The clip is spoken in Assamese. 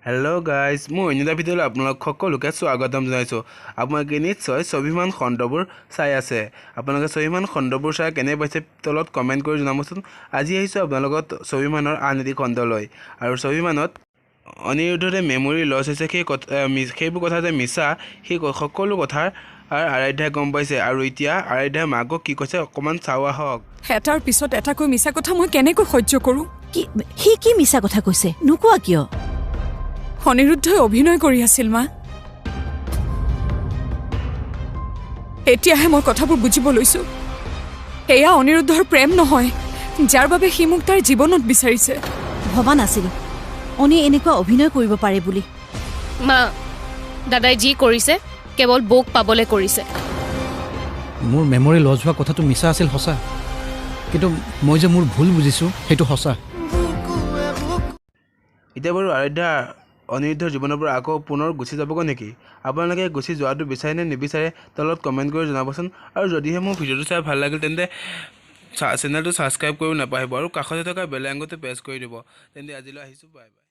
হেল্ল' গাইজ মই অন্য এটা ভিডিঅ'লৈ আপোনালোক সকলোকে স্বাগতম জনাইছোঁ। আপোনালোকে নিশ্চয় স্বাভিমান খণ্ডবোৰ চাই আছে। আপোনালোকে স্বাভিমান খণ্ডবোৰ চাই কেনে পাইছে তলত কমেণ্ট কৰি জনাবচোন। আজি আহিছোঁ আপোনালোকৰ স্বাভিমানৰ আন এটি খণ্ডলৈ। আৰু স্বাভিমানত অনিৰুদ্ধতে মেমৰি লছ হৈছে সেইবোৰ কথা যে মিছা সেই সকলো কথাৰ আৰাধ্যাই গম পাইছে। আৰু এতিয়া আৰাধ্যাই মাকক কি কৈছে অকণমান চাওঁ আহক। এটাৰ পিছত এটাকৈ মিছা কথা মই কেনেকৈ সহ্য কৰোঁ? সি কি মিছা কথা কৈছে নোকোৱা কিয়? অনিৰুদ্ধই অভিনয় কৰি আছিল মা। এতিয়াহে মই কথাবোৰ বুজিব লৈছো। এয়া অনিৰুদ্ধৰ প্ৰেম নহয়, যাৰ বাবে সি মোক তাৰ জীৱনত বিচাৰিছে। ভবা নাছিলো অনি এনেকুৱা অভিনয় কৰিব পাৰে বুলি। মা, দাদাই যি কৰিছে কেৱল বৌক পাবলৈ কৰিছে। মোৰ মেমৰি লছ হোৱা কথাটো মিছা আছিল সঁচা, কিন্তু মই যে মোৰ ভুল বুজিছোঁ সেইটো সঁচা। এতিয়া বাৰু আৰাধ্যা অনিৰুদ্ধৰ জীৱনৰ পৰা আকৌ পুনৰ গুচি যাবগৈ নেকি? আপোনালোকে গুচি যোৱাটো বিচাৰে নে নিবিচাৰে তলত কমেণ্ট কৰি জনাবচোন। আৰু যদিহে মোৰ ভিডিঅ'টো চাই ভাল লাগিল তেন্তে চেনেলটো ছাবস্ক্ৰাইব কৰিব নাপাহৰিব আৰু কাষতে থকা বেল আইকনটো প্ৰেছ কৰি দিব। তেন্তে আজিলৈ আহিছোঁ, বাই বাই।